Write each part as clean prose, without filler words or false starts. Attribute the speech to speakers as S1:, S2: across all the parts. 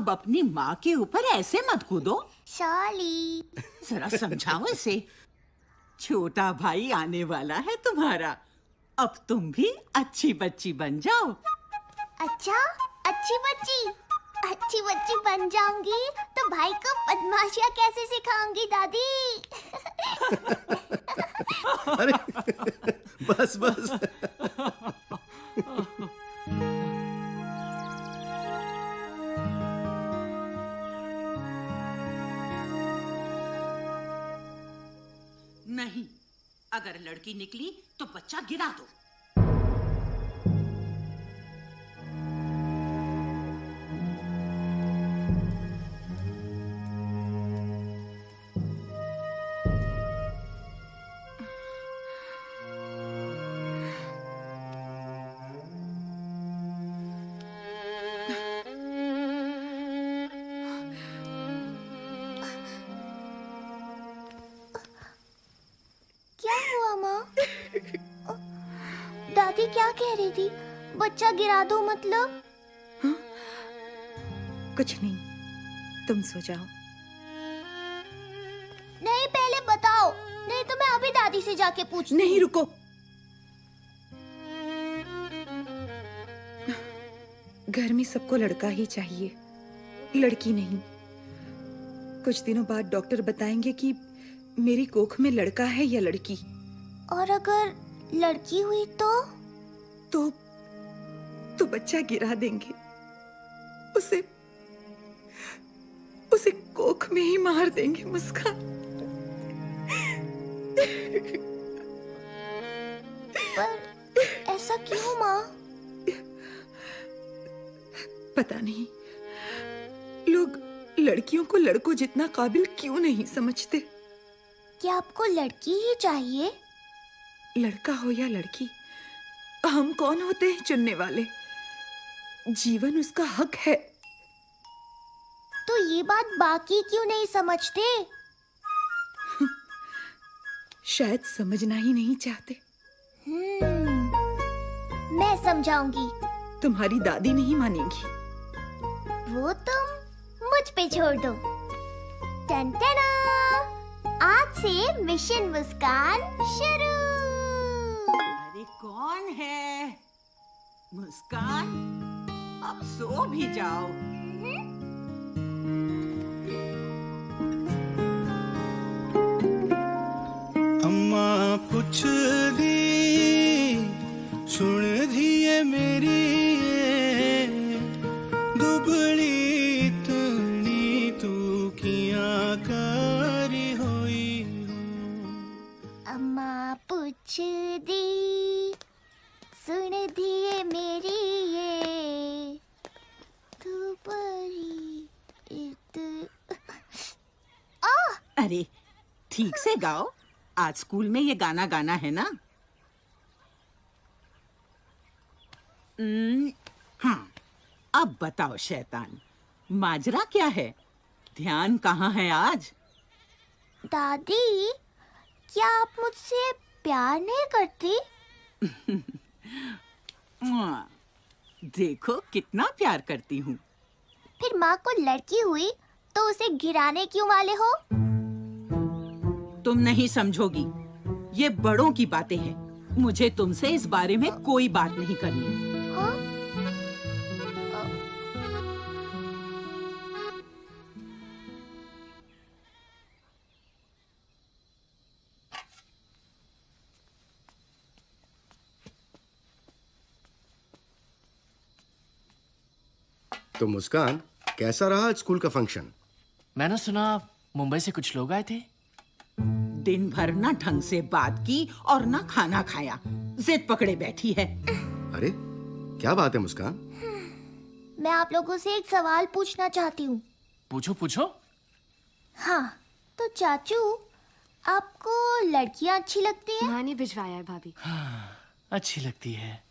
S1: अब अपनी माँ के ऊपर ऐसे मत कूदो।
S2: सॉरी।
S1: जरा समझाओ इसे। छोटा भाई आने वाला है तुम्हारा, अब तुम भी अच्छी बच्ची बन जाओ।
S2: अच्छा, अच्छी बच्ची बन जाऊंगी तो भाई को बदमाशियाँ कैसे सिखाऊंगी दादी?
S3: अरे बस बस।
S1: नहीं, अगर लड़की निकली तो बच्चा गिरा दो।
S2: क्या हुआ माँ? दादी क्या कह रही थी? बच्चा गिरा दो मतलब?
S4: हाँ? कुछ नहीं, तुम सो जाओ।
S2: नहीं, पहले बताओ, नहीं तो मैं अभी दादी से जाके पूछती हूँ।
S4: नहीं, रुको। घर में सबको लड़का ही चाहिए, लड़की नहीं। कुछ दिनों बाद डॉक्टर बताएंगे कि मेरी कोख में लड़का है या लड़की।
S2: और अगर लड़की हुई
S4: तो बच्चा गिरा देंगे। उसे कोख में ही मार देंगे। मुस्कान,
S2: पर ऐसा क्यों माँ?
S4: पता नहीं, लोग लड़कियों को लड़कों जितना काबिल क्यों नहीं समझते।
S2: क्या आपको लड़की ही चाहिए?
S4: लड़का हो या लड़की, हम कौन होते हैं चुनने वाले? जीवन उसका हक है।
S2: तो ये बात बाकी क्यों नहीं समझते?
S4: शायद समझना ही नहीं चाहते।
S2: मैं समझाऊंगी।
S4: तुम्हारी दादी नहीं मानेगी।
S2: वो तुम मुझ पे छोड़ दो। टन-टना! आज से मिशन मुस्कान शुरू।
S1: अरे कौन है? मुस्कान, अब सो भी जाओ।
S5: अम्मा पुछ दी सुन दिए मेरी दुबली तनी तू किया करी होई हो।
S2: अम्मा पूछ दी सुन दिए मेरी ये तू परी
S1: अरे ठीक से गाओ, आज स्कूल में ये गाना गाना है ना। हाँ, अब बताओ शैतान, माजरा क्या है? ध्यान कहाँ है आज?
S2: दादी, क्या आप मुझसे प्यार नहीं करती?
S1: देखो कितना प्यार करती हूँ।
S2: फिर माँ को लड़की हुई तो उसे गिराने क्यों वाले हो?
S1: तुम नहीं समझोगी, ये बड़ों की बातें हैं। मुझे तुमसे इस बारे में कोई बात नहीं करनी।
S2: हाँ?
S3: तो मुस्कान, कैसा रहा आज स्कूल का फंक्शन?
S6: मैंने सुना मुंबई से कुछ लोग आए थे।
S1: दिन भर ना ढंग से बात की और ना खाना खाया, जिद पकड़े बैठी है।
S3: अरे क्या बात है मुस्कान?
S2: मैं आप लोगों से एक सवाल पूछना चाहती हूँ।
S6: पूछो पूछो।
S2: हाँ, तो चाचू, आपको लड़कियाँ अच्छी लगती हैं?
S7: माँ ने भिजवाया है भाभी।
S6: हाँ, अच्छी लगती है,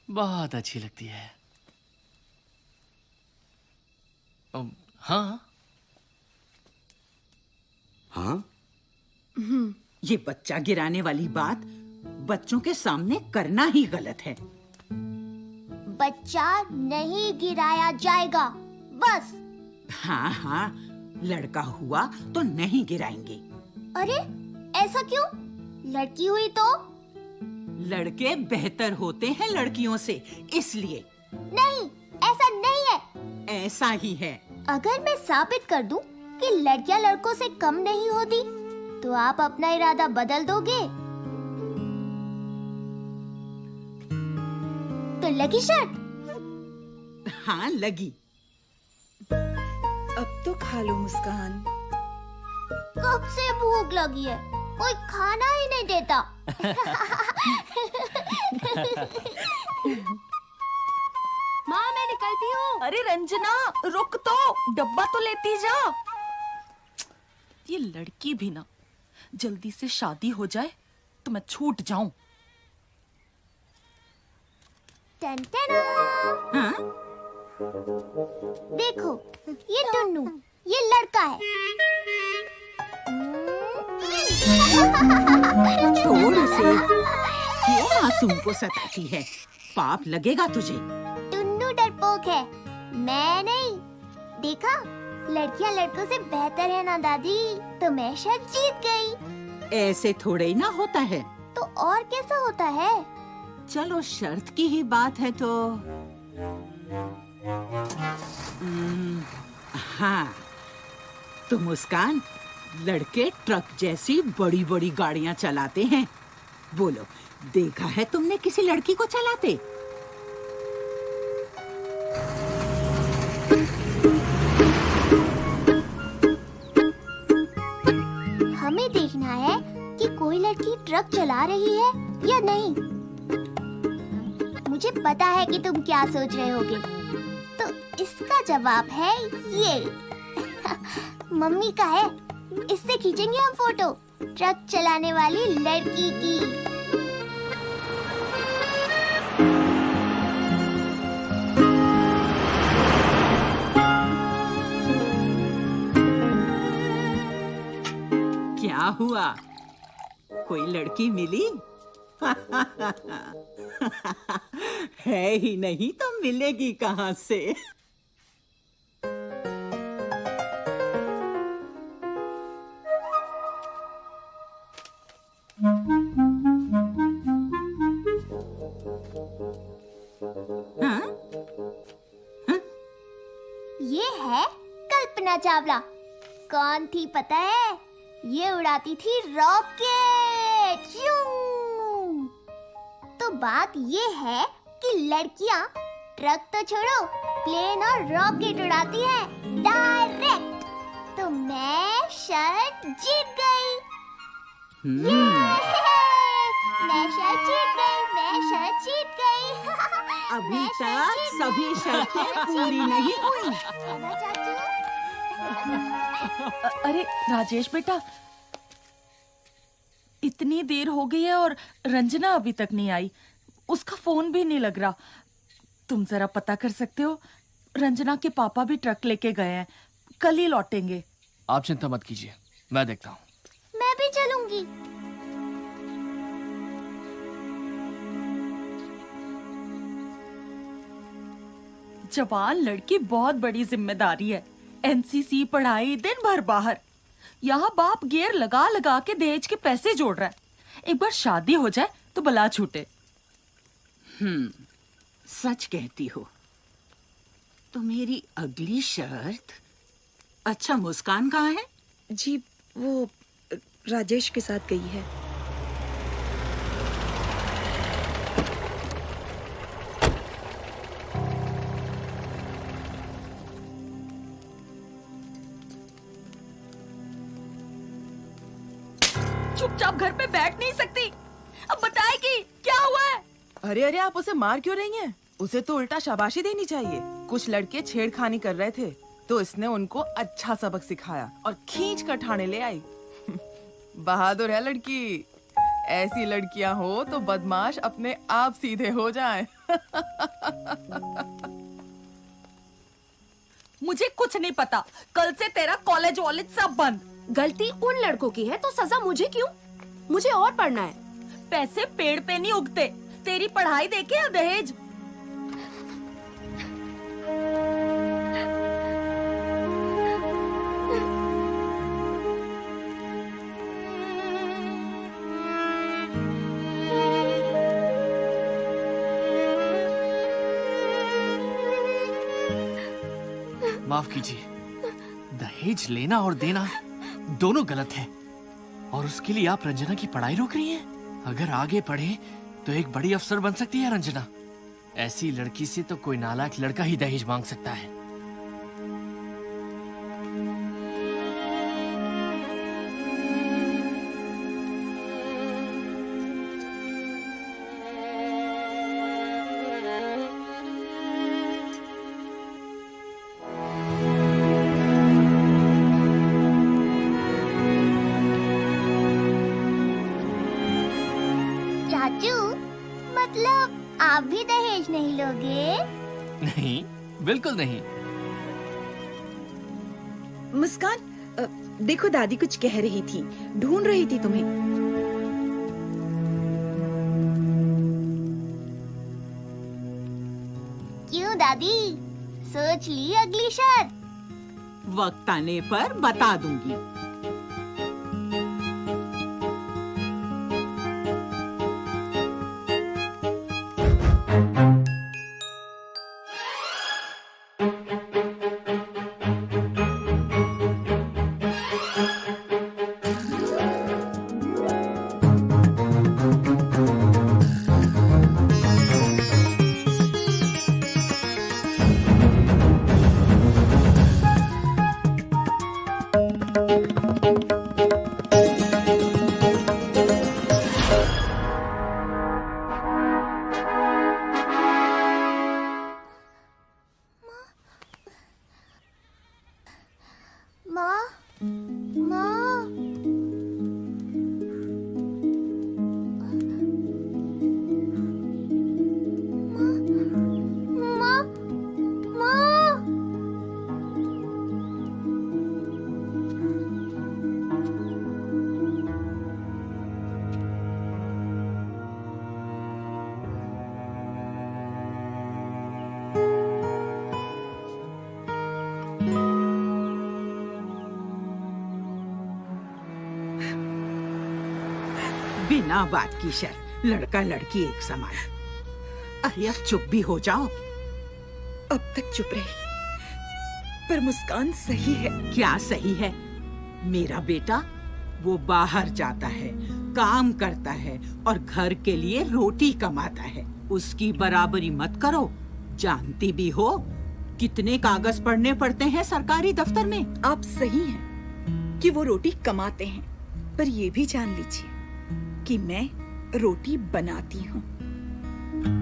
S6: बहुत अच्छी लगती है। हाँ
S3: हाँ?
S1: ये बच्चा गिराने वाली बात बच्चों के सामने करना ही गलत है।
S2: बच्चा नहीं गिराया जाएगा, बस
S1: हाँ हाँ, लड़का हुआ तो नहीं गिराएंगे।
S2: अरे ऐसा क्यों? लड़की हुई तो?
S1: लड़के बेहतर होते हैं लड़कियों से, इसलिए।
S2: नहीं, ऐसा नहीं है।
S1: ऐसा ही है।
S2: अगर मैं साबित कर दूं कि लड़कियां लड़कों से कम नहीं होती, तो आप अपना इरादा बदल दोगे? तो लगी शर्त?
S1: हाँ लगी।
S4: अब तो खा लो मुस्कान।
S2: कब से भूख लगी है, कोई खाना ही नहीं देता। माँ मैं निकलती हूँ।
S7: अरे रंजना रुक तो, डब्बा तो लेती जा। ये लड़की भी ना, जल्दी से शादी हो जाए तो मैं छूट जाऊं।
S2: टन टन।
S1: हाँ?
S2: देखो, ये टुन्नू, ये लड़का है।
S1: छोड़ उसे, क्यों मासूम को सताती है? पाप लगेगा तुझे।
S2: टुन्नू डरपोक है, मैं नहीं। देखा, लड़कियां लड़कों से बेहतर है ना दादी, तो मैं शर्त जीत गई।
S1: ऐसे थोड़े ही ना होता है।
S2: तो और कैसा होता है?
S1: चलो शर्त की ही बात है तो हाँ, तो मुस्कान, लड़के ट्रक जैसी बड़ी बड़ी गाड़ियां चलाते हैं। बोलो, देखा है तुमने किसी लड़की को चलाते?
S2: हमें देखना है कि कोई लड़की ट्रक चला रही है या नहीं। मुझे पता है कि तुम क्या सोच रहे होगे, तो इसका जवाब है ये। मम्मी का है, इससे खींचेंगे हम फोटो, ट्रक चलाने वाली लड़की की।
S1: क्या हुआ, कोई लड़की मिली? है ही नहीं तो मिलेगी कहाँ से? हाँ?
S2: ये है कल्पना चावला। कौन थी पता है? ये उड़ाती थी रॉकेट। यूं। तो बात ये है कि लड़कियां ट्रक तो छोड़ो, प्लेन और रॉकेट उड़ाती हैं डायरेक्ट। तो मैं शर्त जीत गई। मैं शर्त जीत गई, मैं शर्त जीत गई।
S1: अभी
S2: मैं
S1: तक
S2: शर्त जीत
S1: सभी
S2: गई।
S1: शर्तें पूरी नहीं हुई।
S2: है ना चाचू?
S7: अरे राजेश बेटा, इतनी देर हो गई है और रंजना अभी तक नहीं आई। उसका फोन भी नहीं लग रहा। तुम जरा पता कर सकते हो? रंजना के पापा भी ट्रक लेके गए हैं, कल ही लौटेंगे।
S6: आप चिंता मत कीजिए, मैं देखता हूँ।
S2: मैं भी चलूंगी।
S7: जवान लड़की बहुत बड़ी जिम्मेदारी है। एनसीसी, पढ़ाई, दिन भर बाहर। यहाँ बाप गियर लगा लगा के दहेज के पैसे जोड़ रहा है। एक बार शादी हो जाए तो बला छूटे।
S1: सच कहती हो। तो मेरी अगली शर्त। अच्छा, मुस्कान कहाँ है?
S4: जी वो राजेश के साथ गई है।
S7: चुपचाप घर पे बैठ नहीं सकती? अब बताएगी क्या हुआ है?
S8: अरे अरे, आप उसे मार क्यों रही हैं? उसे तो उल्टा शाबाशी देनी चाहिए। कुछ लड़के छेड़खानी कर रहे थे तो इसने उनको अच्छा सबक सिखाया और खींच कर ठाणे ले आई। बहादुर है लड़की। ऐसी लड़कियां हो तो बदमाश अपने आप सीधे हो जाएं।
S7: मुझे कुछ नहीं पता। कल से तेरा कॉलेज वॉलेज सब बंद।
S9: गलती उन लड़कों की है तो सजा मुझे क्यों? मुझे और पढ़ना है।
S7: पैसे पेड़ पे नहीं उगते। तेरी पढ़ाई देखे या दहेज?
S6: माफ कीजिए, दहेज लेना और देना दोनों गलत है, और उसके लिए आप रंजना की पढ़ाई रोक रही हैं? अगर आगे पढ़े तो एक बड़ी अफसर बन सकती है रंजना। ऐसी लड़की से तो कोई नालायक लड़का ही दहेज मांग सकता है।
S2: चाचू, मतलब आप भी दहेज नहीं लोगे?
S6: नहीं, बिल्कुल नहीं।
S4: मुस्कान, देखो दादी कुछ कह रही थी, ढूंढ रही थी तुम्हें।
S2: क्यों दादी, सोच ली अगली शर्त?
S1: वक्त आने पर बता दूंगी।
S2: माँ, माँ, माँ, माँ।
S1: बिना बात की शर्त, लड़का लड़की एक समान। अरे अब चुप भी हो जाओ।
S4: अब तक चुप रही, पर मुस्कान सही है।
S1: क्या सही है? मेरा बेटा वो बाहर जाता है, काम करता है और घर के लिए रोटी कमाता है। उसकी बराबरी मत करो। जानती भी हो कितने कागज पढ़ने पड़ते हैं सरकारी दफ्तर में।
S4: आप सही हैं कि वो रोटी कमाते हैं, पर ये भी जान लीजिए कि मैं रोटी बनाती हूँ।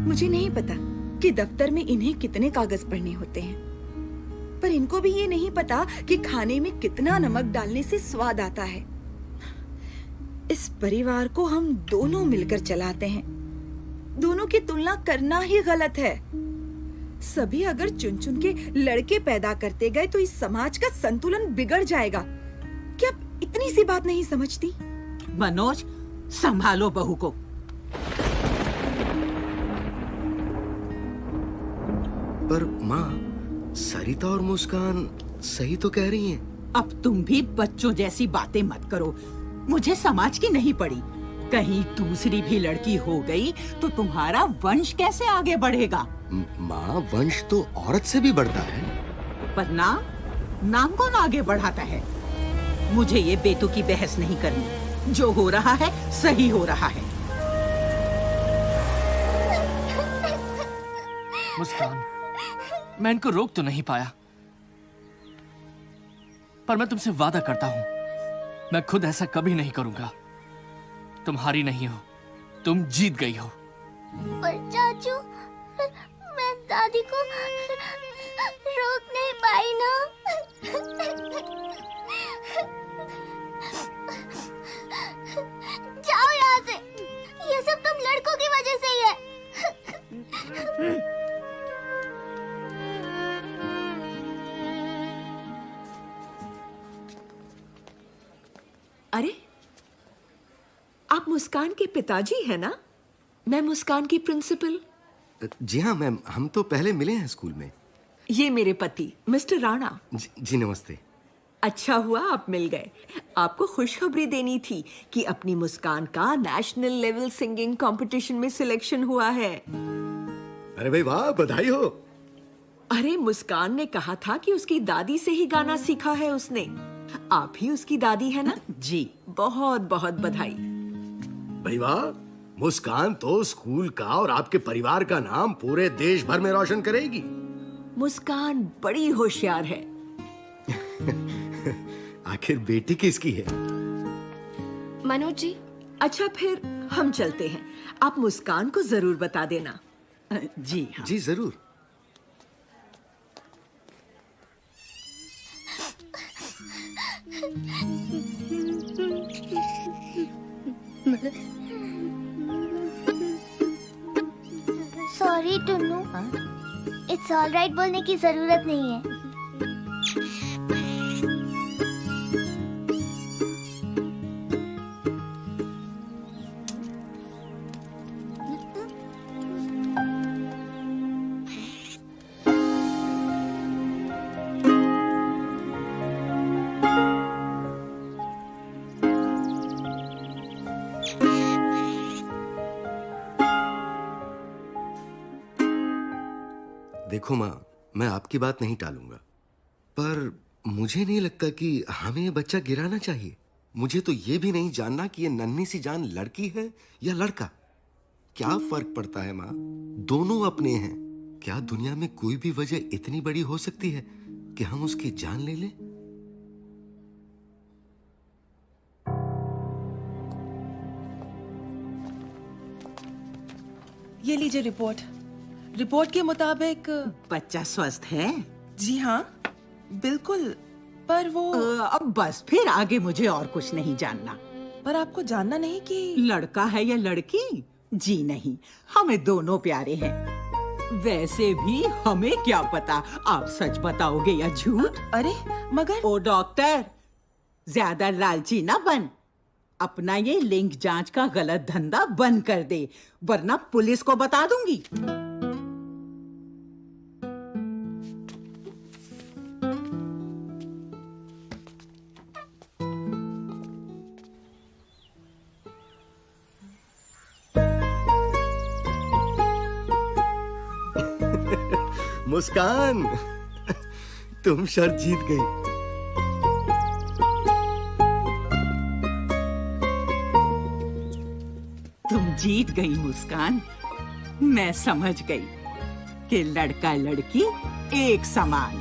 S4: मुझे नहीं पता कि दफ्तर में इन्हें कितने कागज पढ़ने होते हैं, पर इनको भी ये नहीं पता कि खाने में कितना नमक डालने से स्वाद आता है। इस परिवार को हम दोनों मिलकर चलाते हैं। दोनों की तुलना करना ही गलत है। सभी अगर चुन चुन के लड़के पैदा करते गए तो इस समाज का संतुलन बिगड़ जाएगा। क्या आप इतनी सी बात नहीं समझती?
S1: मनोज, संभालो बहू को।
S3: पर माँ, सरिता और मुस्कान सही तो कह रही हैं।
S1: अब तुम भी बच्चों जैसी बातें मत करो। मुझे समाज की नहीं पड़ी। कहीं दूसरी भी लड़की हो गई तो तुम्हारा वंश कैसे आगे बढ़ेगा?
S3: माँ, वंश तो औरत से भी बढ़ता है।
S1: पर नाम कौन आगे बढ़ाता है? मुझे ये बेतुकी बहस नहीं करनी। जो हो रहा है सही हो रहा है।
S6: मुस्कान, मैं इनको रोक तो नहीं पाया, पर मैं तुमसे वादा करता हूं, मैं खुद ऐसा कभी नहीं करूंगा। तुम हारी नहीं हो, तुम जीत गई हो।
S2: पर चाचू, मैं दादी को रोक नहीं पाई ना। जाओ यहाँ से। ये सब तुम लड़कों की वजह से ही है।
S10: अरे, आप मुस्कान के पिताजी हैं ना? मैं मुस्कान की प्रिंसिपल।
S3: जी हाँ मैम, हम तो पहले मिले हैं स्कूल में।
S10: ये मेरे पति मिस्टर राणा।
S3: जी नमस्ते।
S10: अच्छा हुआ आप मिल गए। आपको खुशखबरी देनी थी कि अपनी मुस्कान का नेशनल लेवल सिंगिंग कंपटीशन में सिलेक्शन हुआ है।
S3: अरे भाई वाह, बधाई हो।
S10: अरे मुस्कान ने कहा था कि उसकी दादी से ही गाना सीखा है उसने। आप ही उसकी दादी है ना?
S1: जी।
S10: बहुत बहुत बधाई।
S3: भाई वाह, मुस्कान तो स्कूल का और आपके परिवार का नाम पूरे देश भर में रोशन करेगी।
S10: मुस्कान बड़ी होशियार है।
S3: आखिर बेटी किसकी है?
S9: मनोज जी।
S10: अच्छा फिर हम चलते हैं। आप मुस्कान को जरूर बता देना।
S1: जी हाँ।
S3: जी जरूर।
S2: Sorry Tunnu, it's all right बोलने की जरूरत नहीं है।
S3: देखो माँ, मैं आपकी बात नहीं टालूंगा, पर मुझे नहीं लगता कि हमें ये बच्चा गिराना चाहिए। मुझे तो ये भी नहीं जानना कि ये नन्ही सी जान लड़की है या लड़का। क्या फर्क पड़ता है माँ, दोनों अपने हैं। क्या दुनिया में कोई भी वजह इतनी बड़ी हो सकती है कि हम उसकी जान ले लें?
S8: ये लीजिए रिपोर्ट। रिपोर्ट के मुताबिक
S1: बच्चा स्वस्थ है?
S8: जी हाँ, बिल्कुल। पर वो
S1: अब बस, फिर आगे मुझे और कुछ नहीं जानना।
S8: पर आपको जानना नहीं कि
S1: लड़का है या लड़की? जी नहीं, हमें दोनों प्यारे हैं। वैसे भी हमें क्या पता आप सच बताओगे या झूठ।
S8: अरे मगर
S1: ओ डॉक्टर, ज्यादा लालची ना बन। अपना ये लिंग जांच का गलत धंधा बंद कर दे, वरना पुलिस को बता दूंगी।
S3: मुस्कान, तुम शर्त जीत गई।
S1: तुम जीत गई मुस्कान। मैं समझ गई कि लड़का लड़की एक समान।